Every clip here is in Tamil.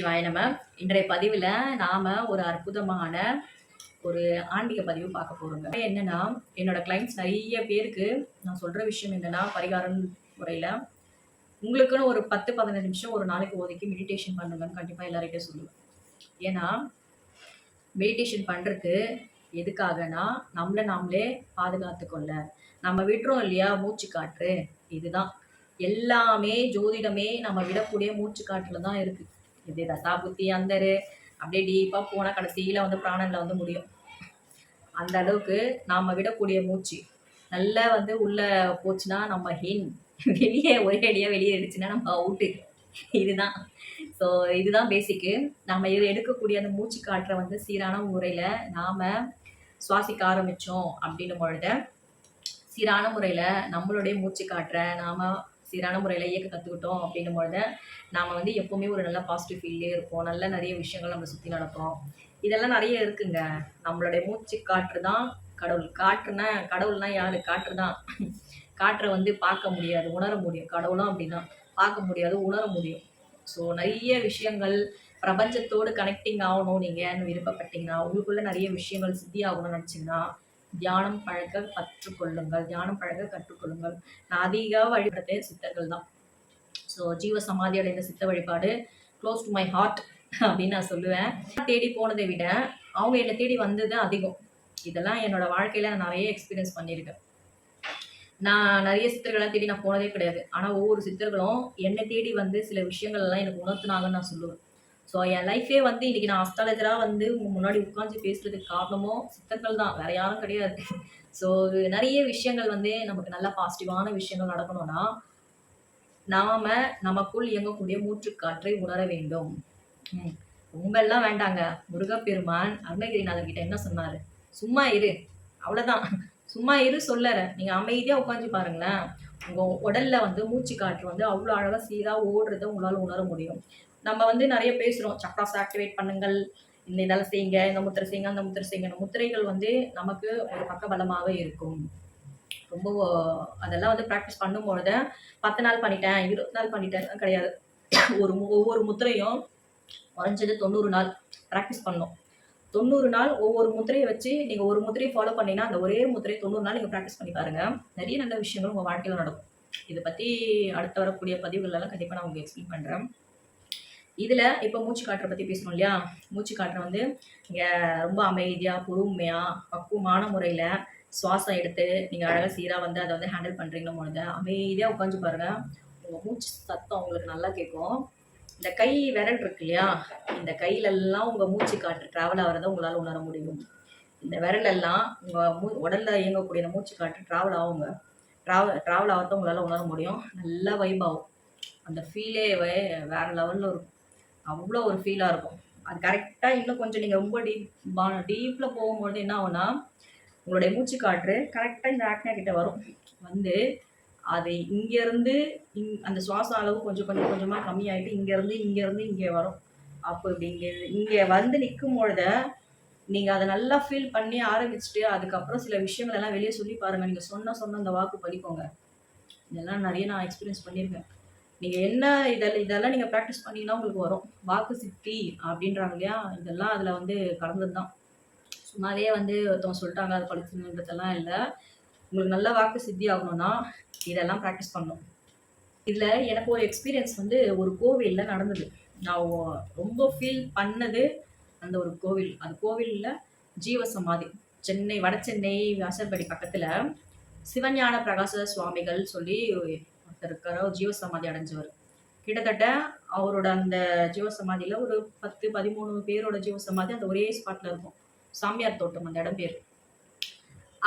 சிவாய நம. இன்றைய பதிவில் நாம் ஒரு அற்புதமான ஒரு ஆன்மீக பதிவு பார்க்க போகிறோங்க. என்னென்னா, என்னோட கிளைண்ட்ஸ் நிறைய பேருக்கு நான் சொல்கிற விஷயம் என்னென்னா, பரிகாரம் முறையில் உங்களுக்குன்னு ஒரு 10-15 நிமிஷம் ஒரு நாளைக்கு ஒதுக்கி மெடிடேஷன் பண்ணுங்கன்னு கண்டிப்பாக எல்லார்கிட்டையும் சொல்லுவேன். ஏன்னா மெடிடேஷன் பண்ணுறது எதுக்காகனா, நம்மளை நாமளே பாதுகாத்து கொள்ள. நம்ம விட்டுறோம் இல்லையா மூச்சு காற்று, இதுதான் எல்லாமே. ஜோதிடமே நம்ம விடக்கூடிய மூச்சு காற்றுல தான் இருக்குது. இது தசா புத்தி அந்தரு அப்படியே டீப்பாக போனால் கடைசியில் வந்து பிராணனில் வந்து முடியும். அந்த அளவுக்கு நாம் விடக்கூடிய மூச்சு நல்லா வந்து உள்ளே போச்சுன்னா நம்ம ஹின், வெளியே ஒரே அடியாக வெளியே எடுச்சுன்னா நம்ம அவுட்டு. இதுதான். ஸோ இதுதான் பேசிக்கு. நம்ம இது எடுக்கக்கூடிய அந்த மூச்சு காற்றை வந்து சீரான முறையில் நாம் சுவாசிக்க ஆரம்பித்தோம் அப்படின்னும் பொழுது, சீரான முறையில் நம்மளுடைய மூச்சு காற்றை நாம் சீரான முறையில் இயக்க கற்றுக்கிட்டோம் அப்படின்னும் பொழுது, நாம் வந்து எப்போவுமே ஒரு நல்ல பாசிட்டிவ் ஃபீல்லே இருப்போம். நல்ல நிறைய விஷயங்கள் நம்ம சுற்றி நடக்கும். இதெல்லாம் நிறைய இருக்குங்க. நம்மளுடைய மூச்சு காற்று தான் கடவுள். காற்றுனா கடவுள்னா யார்? காற்று தான். காற்றை வந்து பார்க்க முடியாது, உணர முடியும். கடவுளும் அப்படிதான், பார்க்க முடியாது, உணர முடியும். ஸோ நிறைய விஷயங்கள் பிரபஞ்சத்தோடு கனெக்டிங் ஆகணும் நீங்கன்னு விருப்பப்பட்டீங்கன்னா, உங்களுக்குள்ள நிறைய விஷயங்கள் சித்தி ஆகணும்னு நினச்சிங்கன்னா, தியானம் பழக கற்றுக்கொள்ளுங்கள். தியானம் பழக கற்றுக்கொள்ளுங்கள். நான் அதிக வழிபடுறது சித்தர்கள் தான். ஸோ ஜீவ சமாதி அடைந்த சித்த வழிபாடு க்ளோஸ் டு மை ஹார்ட் அப்படின்னு நான் சொல்லுவேன். தேடி போனதை விட அவங்க என்னை தேடி வந்தது அதிகம். இதெல்லாம் என்னோட வாழ்க்கையில நான் நிறைய எக்ஸ்பீரியன்ஸ் பண்ணியிருக்கேன். நான் நிறைய சித்தர்களெல்லாம் தேடி நான் போனதே கிடையாது. ஆனால் ஒவ்வொரு சித்தர்களும் என்னை தேடி வந்து சில விஷயங்கள் எல்லாம் எனக்கு உணர்த்தினாங்கன்னு நான் சொல்லுவேன். ஸோ என் லைஃபே வந்து இன்றைக்கி நான் அஸ்ட்ராலஜராக வந்து முன்னாடி உட்காந்து பேசுகிறதுக்கு காரணமும் சித்தர்கள் தான், வேறு யாரும் கிடையாது. ஸோ நிறைய விஷயங்கள் வந்து நமக்கு நல்ல பாசிட்டிவான விஷயங்கள் நடக்கணும்னா, நாம் நமக்குள் இயங்கக்கூடிய மூச்சுக்காற்றை உணர வேண்டும். ரொம்பெல்லாம் வேண்டாங்க. முருகப்பெருமான் அருணகிரிநாதர் கிட்ட என்ன சொன்னார்? சும்மா இரு, அவ்வளோதான். சும்மா இரு சொல்லறேன். நீங்கள் அமைதியாக உட்காந்து பாருங்களேன். உங்கள் உடலில் வந்து மூச்சு காற்று வந்து அவ்வளோ அழகாக சீராக ஓடுறதை உங்களால் உணர முடியும். நம்ம வந்து நிறைய பேசுகிறோம், சக்ராஸ் ஆக்டிவேட் பண்ணுங்கள், இந்த இதெல்லாம் செய்யுங்க, இந்த முத்திரை செய்யுங்க, அந்த முத்திரை செய்யுங்க. இந்த முத்திரைகள் வந்து நமக்கு ஒரு பக்கபலமாக இருக்கும். ரொம்ப அதெல்லாம் வந்து ப்ராக்டிஸ் பண்ணும்பொழுது 10 நாள் பண்ணிட்டேன், 20 நாள் பண்ணிட்டேன் கிடையாது. ஒவ்வொரு முத்திரையும் குறைஞ்சது 90 நாள் ப்ராக்டிஸ் பண்ணணும். 90 நாள் ஒவ்வொரு முத்திரையை வச்சு நீங்கள் ஒரு முத்திரையை ஃபாலோ பண்ணிங்கன்னா, அந்த ஒரே முத்திரையை 90 நாள் நீங்கள் ப்ராக்டிஸ் பண்ணி பாருங்கள். நிறைய நல்ல விஷயங்கள் உங்கள் வாழ்க்கையில் நடக்கும். இதை பற்றி அடுத்து வரக்கூடிய பதிவுகளெல்லாம் கண்டிப்பாக நான் உங்களுக்கு எக்ஸ்பிளைன் பண்ணுறேன். இதில் இப்போ மூச்சு காற்றை பற்றி பேசணும் இல்லையா? மூச்சு காற்றை வந்து நீங்கள் ரொம்ப அமைதியாக, பொறுமையாக, பக்குவமான முறையில் சுவாசம் எடுத்து நீங்கள் அழகாக சீராக வந்து அதை வந்து ஹேண்டில் பண்ணுறீங்கன்னு பொழுது அமைதியாக உட்காந்து பாருங்கள். உங்கள் மூச்சு சத்தம் உங்களுக்கு நல்லா கேட்கும். இந்த கை விரல் இருக்கு இல்லையா? இந்த கையிலெல்லாம் உங்கள் மூச்சு காற்று ட்ராவல் ஆகிறத உங்களால் உணர முடியும். இந்த விரலெல்லாம் உங்கள் உடலில் இயங்கக்கூடிய இந்த மூச்சு காற்று ட்ராவல் ஆகுங்க. ட்ராவல் ஆகிறத உங்களால் உணர முடியும். நல்லா வைப் ஆகும். அந்த ஃபீலே வேறு லெவலில் இருக்கும். அவ்வளோ ஒரு ஃபீலாக இருக்கும். அது கரெக்டாக இன்னும் கொஞ்சம் நீங்கள் ரொம்ப டீப்பில் போகும்போது என்ன ஆகும்னா, உங்களுடைய மூச்சு காற்று கரெக்டாக இந்த ஆக்னா கிட்ட வரும். வந்து அது இங்கேருந்து அந்த சுவாச அளவு கொஞ்சம் கொஞ்சமாக கம்மியாகிட்டு இங்கேருந்து இங்கே வரும். அப்போ இப்படி இங்கே வந்து நிற்கும் பொழுது நீங்கள் அதை நல்லா ஃபீல் பண்ணி ஆரம்பிச்சுட்டு, அதுக்கப்புறம் சில விஷயங்கள் எல்லாம் வெளியே சொல்லி பாருங்கள். நீங்கள் சொன்ன அந்த வாக்கு பலிக்கோங்க. இதெல்லாம் நிறைய நான் எக்ஸ்பீரியன்ஸ் பண்ணியிருக்கேன். நீங்கள் என்ன இதெல்லாம் நீங்கள் ப்ராக்டிஸ் பண்ணிங்கன்னா உங்களுக்கு வரும். வாக்கு சித்தி அப்படின்றாங்க இல்லையா? இதெல்லாம் அதில் வந்து கலந்தது தான். சும்மாவே வந்து ஒருத்தவங்க சொல்லிட்டாங்க அது படிச்சுன்றதெல்லாம் இல்லை. உங்களுக்கு நல்ல வாக்கு சித்தி ஆகணும்னா இதெல்லாம் ப்ராக்டிஸ் பண்ணணும். இதில் எனக்கு ஒரு எக்ஸ்பீரியன்ஸ் வந்து ஒரு கோவிலில் நடந்தது. நான் ரொம்ப ஃபீல் பண்ணது அந்த ஒரு கோவில். அது கோவிலில் ஜீவசமாதி, சென்னை வட சென்னை வாசற்படி பக்கத்தில் சிவஞான பிரகாச சுவாமிகள் சொல்லி ஒருத்தர் இருக்கார். ஜீவசமாதி அடைஞ்சவர். கிட்டத்தட்ட அவரோட அந்த ஜீவசமாதியில் ஒரு 10-13 பேரோட ஜீவசமாதி அந்த ஒரே ஸ்பாட்டில் இருக்கும். சாமியார் தோட்டம் அந்த இடம் பேர்.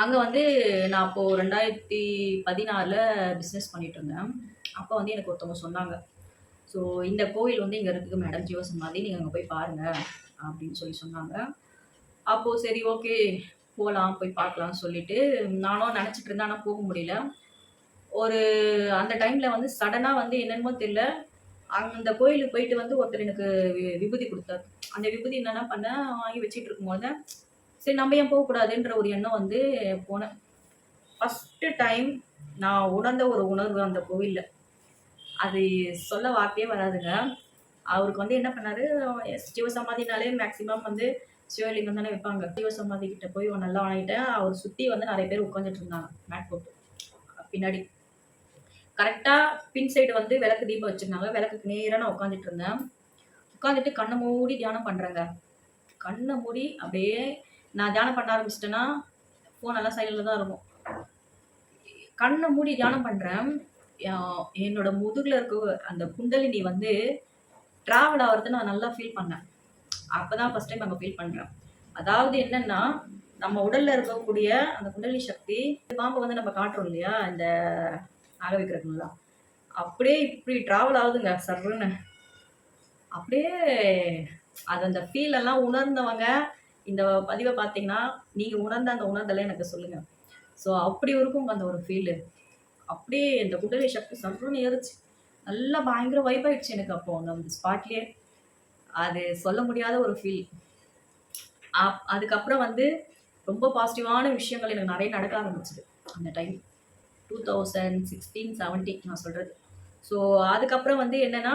அங்கே வந்து நான் அப்போது 2016 பிஸ்னஸ் பண்ணிட்டு இருந்தேன். அப்போ வந்து எனக்கு ஒருத்தவங்க சொன்னாங்க, ஸோ இந்த கோவில் வந்து இங்கே இருக்குது மேடம் ஜீவசமாதி, நீங்கள் அங்கே போய் பாருங்கள் அப்படின்னு சொன்னாங்க. அப்போது சரி ஓகே போகலாம், போய் பார்க்கலாம்னு சொல்லிட்டு நானும் நினச்சிட்டு இருந்தேன். ஆனால் போக முடியல. ஒரு அந்த டைமில் வந்து சடனாக வந்து என்னென்னமோ தெரியல, அந்த கோயிலுக்கு போயிட்டு வந்து ஒருத்தர் எனக்கு விபூதி கொடுத்தாரு. அந்த விபூதி என்னென்ன பண்ணேன், வாங்கி வச்சுட்டு இருக்கும்போது சரி நம்ம ஏன் போகக்கூடாதுன்ற ஒரு எண்ணம் வந்து போனேன். ஃபஸ்ட்டு டைம் நான் உணர்ந்த ஒரு உணர்வு அந்த கோவிலில், அது சொல்ல வார்த்தையே வராதுங்க. அவருக்கு வந்து என்ன பண்ணாரு, சிவசமாதினாலே மேக்ஸிமம் வந்து சிவலிங்கம் தானே வைப்பாங்க. சிவசமாதி கிட்ட போய் நல்லா வணங்கிட்டேன். அவர் சுத்தி வந்து நெறைய பேர் உட்காந்துட்டு இருந்தாங்க மேட் போட்டு பின்னாடி. கரெக்டா பின் சைடு வந்து விளக்கு தீபம் வச்சிருந்தாங்க. விளக்குக்கு நேரா நான் உட்காந்துட்டு இருந்தேன். உட்காந்துட்டு கண்ண மூடி தியானம் பண்றேங்க. கண்ண மூடி அப்படியே நான் தியானம் பண்ண ஆரம்பிச்சிட்டேன்னா, ஃபோன் எல்லாம் சைலண்ட்ல தான் இருக்கும். கண்ண மூடி தியானம் பண்றேன். என்னோட முதுகுல இருக்க அந்த குண்டலினி வந்து டிராவல் ஆவறத நான் நல்லா ஃபீல் பண்ணேன். அப்பதான் ஃபர்ஸ்ட் டைம் அங்க ஃபீல் பண்றேன். அதாவது என்னன்னா, நம்ம உடல்ல இருக்கக்கூடிய அந்த குண்டலினி சக்தி பாம்ப வந்து நம்ம காட்டுறோம் இல்லையா? இந்த நாக விக்கிரகங்கள்லாம். அப்படியே இப்படி டிராவல் ஆகுதுங்க சர்ருன்னு. அப்படியே அது அந்த ஃபீல் எல்லாம் உணர்ந்தவங்க இந்த பதிவ பார்த்தீங்கன்னா, நீங்க உணர்ந்த அந்த உணர்தல எனக்கு சொல்லுங்க. ஸோ அப்படி இருக்கும் அந்த ஒரு ஃபீலு. அப்படியே இந்த குண்டலினி சக்தி சர்ருன்னு ஏறுச்சு. நல்லா பயங்கர வைப் ஆயிடுச்சு எனக்கு அப்போ அந்த ஸ்பாட்லயே. அது சொல்ல முடியாத ஒரு ஃபீல். அதுக்கப்புறம் வந்து ரொம்ப பாசிட்டிவான விஷயங்கள் எனக்கு நெறைய நடக்க ஆரம்பிச்சுது அந்த டைம். 2016, 17 நான் சொல்றது. ஸோ அதுக்கப்புறம் வந்து என்னன்னா,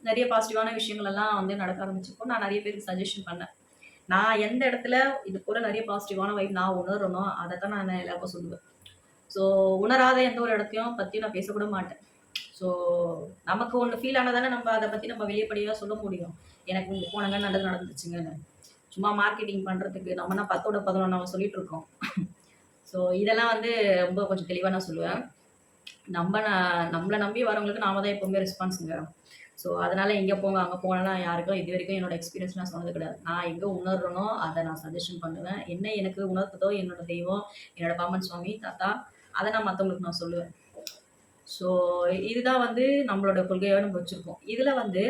நெறைய பாசிட்டிவான விஷயங்கள் எல்லாம் வந்து நடக்க ஆரம்பிச்சப்போ, நான் நெறைய பேருக்கு சஜஷன் பண்ணேன். நான் எந்த இடத்துல இது போல நெறைய பாசிட்டிவான வைப் நான் உணர்றேனோ, அத தான் நான் எல்லாருக்கும் சொல்லுவேன். ஸோ உணராத எந்த ஒரு இடத்தையும் பத்தி நான் பேசக்கூட மாட்டேன். ஸோ நமக்கு ஒண்ணு ஃபீல் ஆனா தானே நம்ம அத பத்தி நம்ம வெளிப்படையா சொல்ல முடியும். எனக்கு இங்க போனங்க நல்லது நடந்துச்சுங்கன்னு. சும்மா மார்க்கெட்டிங் பண்றதுக்கு நம்மனா 10ஓட 11 சொல்லிட்டு இருக்கோம். ஸோ இதெல்லாம் வந்து ரொம்ப கொஞ்சம் தெளிவா நான் சொல்லுவேன். நம்மள நம்பி வரவங்களுக்கு நாம தான் எப்பவுமே ரெஸ்பான்ஸுங்க. ஸோ அதனால இங்க போங்க, அங்க போங்கலாம் யாருக்கும் இதுவரைக்கும் என்னோட எக்ஸ்பீரியன்ஸ் நான் சொன்னது கிடையாது. நான் எங்க உணர்றேனோ அத நான் சஜஷன் பண்ணுவேன். என்ன எனக்கு உணர்த்துதோ என்னோட தெய்வம், என்னோட பாம்பன் சுவாமி, தாத்தா அத நான் மத்தவங்களுக்கு நான் சொல்லுவேன். ஸோ இதுதான் வந்து நம்மளோட கொள்கையா நம்ம வச்சிருக்கோம். இதுல வந்து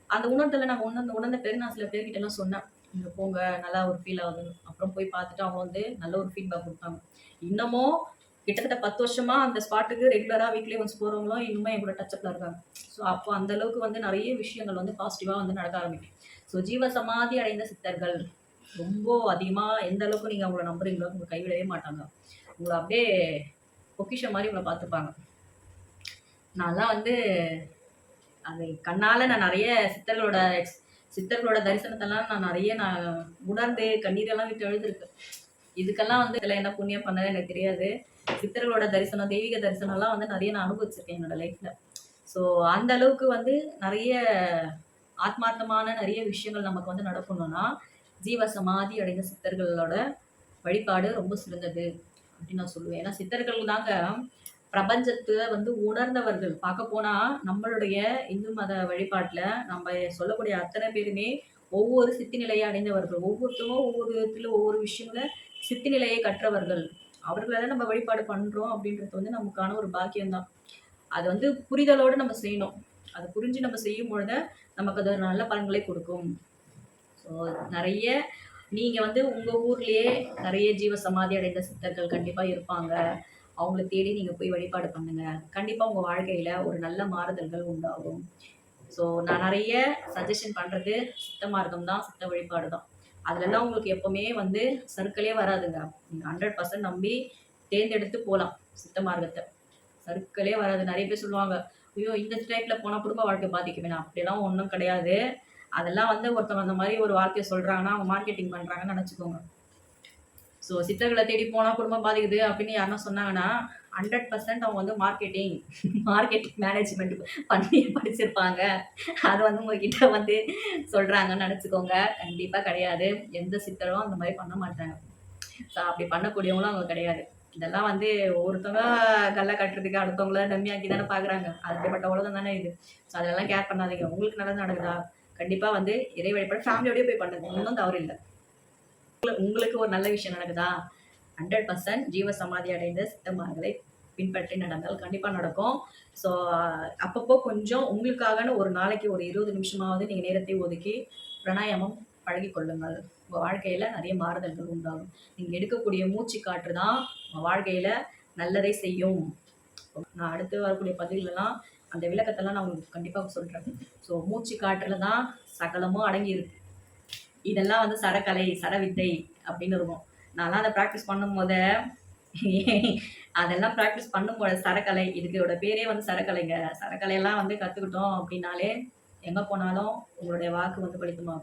அந்த உணர்தல நாங்க உணர்ந்த பிறகு நான் சில பேர்கிட்டலாம் சொன்னேன். "இங்க போங்க நல்லா ஒரு ஃபீல் ஆகுதுன்னு." அப்புறம் போய் பார்த்துட்டு அவங்க வந்து நல்ல ஒரு ஃபீட்பேக் குடுத்தாங்க. இன்னமும் கிட்டத்தட்ட 10 வருஷமா அந்த ஸ்பாட்டுக்கு ரெகுலரா வீக்லி ஒன்ஸ் போறவங்களும் இன்னுமே என் கூட டச்சப்ல இருக்காங்க. ஸோ அப்போ அந்த அளவுக்கு வந்து நெறைய விஷயங்கள் வந்து பாசிட்டிவா வந்து நடக்க ஆரம்பிக்கும். ஸோ ஜீவ சமாதி அடைந்த சித்தர்கள் ரொம்ப அதிகமா எந்த அளவுக்கு நீங்க அவங்கள நம்புறீங்களோ, உங்கள கைவிடவே மாட்டாங்க. உங்கள அப்படியே பொக்கிஷம் மாரி உங்கள பார்த்துப்பாங்க. நான்லாம் வந்து அது கண்ணால நான் நெறைய சித்தர்களோட தரிசனத்தெல்லாம் நான் நெறைய உணர்ந்து கண்ணீரெல்லாம் விட்டு அழுதுருக்கேன். இதுக்கெல்லாம் வந்து இதுல என்ன புண்ணியம் பண்ணேன்னு எனக்கு தெரியாது. சித்தர்களோட தரிசனம், தெய்வீக தரிசனம்லாம் வந்து நெறைய நான் அனுபவிச்சிருக்கேன் என்னோட லைஃப்ல. ஸோ அந்த அளவுக்கு வந்து நெறைய ஆத்மார்த்தமான நெறைய விஷயங்கள் நமக்கு வந்து நடக்கணும்னா, ஜீவ சமாதி அடைந்த சித்தர்களோட வழிபாடு ரொம்ப சிறந்தது அப்படின்னு நான் சொல்லுவேன். ஏன்னா சித்தர்கள் தாங்க பிரபஞ்சத்த வந்து உணர்ந்தவர்கள். பார்க்க போனா நம்மளுடைய இந்து மத வழிபாட்டுல நம்ம சொல்லக்கூடிய அத்தனை பேருமே ஒவ்வொரு சித்தி நிலையை அடைந்தவர்கள். ஒவ்வொருத்தரும் ஒவ்வொரு விதத்துல ஒவ்வொரு விஷயங்கள சித்தி நிலையை கற்றவர்கள். அவர்கள நம்ம வழிபாடு பண்றோம் அப்படின்றது வந்து நமக்கான ஒரு பாக்கியம் தான். அது வந்து புரிதலோட நம்ம செய்யணும். அத புரிஞ்சு நம்ம செய்யும் பொழுது நமக்கு அது ஒரு நல்ல பலன்களை கொடுக்கும். ஸோ நெறைய நீங்க வந்து உங்க ஊர்லயே நெறைய ஜீவ சமாதி அடைந்த சித்தர்கள் கண்டிப்பா இருப்பாங்க. அவங்கள தேடி நீங்க போய் வழிபாடு பண்ணுங்க. கண்டிப்பா உங்க வாழ்க்கையில ஒரு நல்ல மாறுதல்கள் உண்டாகும். ஸோ நான் நெறைய சஜஷன் பண்றது சித்த மார்க்கம் தான், சித்த வழிபாடு தான். அதுலலாம் உங்களுக்கு எப்பவுமே வந்து சறுக்கலே வராதுங்க. நீங்க 100% நம்பி தேர்ந்தெடுத்து போலாம் சித்த மார்க்கத்த. சறுக்கலே வராது. நெறைய பேர் சொல்லுவாங்க, "ஐயோ! இந்த டைப்ல போனா குடும்ப வாழ்க்கை பாதிக்குமே." அப்படிலாம் ஒண்ணும் கிடையாது. அதெல்லாம் வந்து ஒருத்தவங்க அந்த மாரி ஒரு வார்த்தைய சொல்றாங்கன்னா, அவங்க மார்க்கெட்டிங் பண்றாங்கன்னு நெனச்சுக்கோங்க. ஸோ சித்தர்கள தேடி போனா குடும்பம் பாதிக்குது அப்படின்னு யாருனா சொன்னாங்கன்னா, 100% அவங்க வந்து மார்க்கெட்டிங் மேனேஜ்மெண்ட் பண்ணி படிச்சிருப்பாங்க. அது வந்து உங்ககிட்ட வந்து சொல்றாங்கன்னு நெனச்சுக்கோங்க. கண்டிப்பா கிடையாது. எந்த சித்தரும் அந்த மாரி பண்ண மாட்டாங்க. ஸோ அப்படி பண்ணக்கூடியவங்களும் அவங்க கிடையாது. இதெல்லாம் வந்து ஒருத்தவங்க கல்ல கட்டுறதுக்கு அடுத்தவங்கள டம்மியாக்கி தானே பார்க்குறாங்க. அப்படிப்பட்ட உலகம் தானே இது. ஸோ அதெல்லாம் கேர் பண்ணாதீங்க. உங்களுக்கு நல்லது நடக்குதா? கண்டிப்பா வந்து இறை வழிபாடு ஃபேமிலியோடயே போய் பண்ணுங்க. ஒண்ணும் தவறு இல்ல. உங்களுக்கு ஒரு நல்ல விஷயம் நடக்குதா? 100% ஜீவ சமாதி அடைந்த சித்தமார்களை பின்பற்றி நடந்தால் கண்டிப்பா நடக்கும். ஸோ அப்பப்போ கொஞ்சம் உங்களுக்காகன்னு ஒரு நாளைக்கு ஒரு 20 நிமிஷமாவது நீங்க நேரத்தை ஒதுக்கி பிராணாயாமம் பழகிக் கொள்ளுங்கள். உங்க வாழ்க்கையில நெறைய மாறுதல்கள் உண்டாகும். நீங்க எடுக்கக்கூடிய மூச்சு காற்று தான் உங்க வாழ்க்கையில நல்லதை செய்யும். நான் அடுத்து வரக்கூடிய பதிவுலலாம் அந்த விளக்கத்தெல்லாம் நான் உங்களுக்கு கண்டிப்பா சொல்றேன். ஸோ மூச்சு காற்றுல தான் சகலமும் அடங்கியிருக்கு. இதெல்லாம் வந்து சரக்கலை, சரவித்தை அப்படின்னு இருக்கும். நான்லாம் அத பிராக்டிஸ் பண்ணும்போதே அதெல்லாம் பிராக்டிஸ் பண்ணும்போது சரக்கலை, இதுக்கோட பேரே வந்து சரக்கலைங்க. சரக்கலையெல்லாம் வந்து கத்துக்கிட்டோம் அப்படின்னாலே, எங்கே போனாலும் உங்களுடைய வாக்கு வந்து பலிக்குமா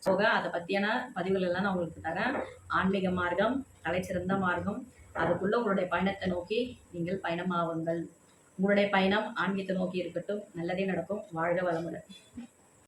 போக அதை பற்றியான பதிவுகள் எல்லாம் நான் உங்களுக்கு தரேன். ஆன்மீக மார்க்கம் தலைசிறந்த மார்க்கம். அதுக்குள்ள உங்களுடைய பயணத்தை நோக்கி நீங்கள் பயணமாவுங்கள். உங்களுடைய பயணம் ஆன்மீகத்தை நோக்கி இருக்கட்டும். நல்லதே நடக்கும். வாழ்க வளமுடன்.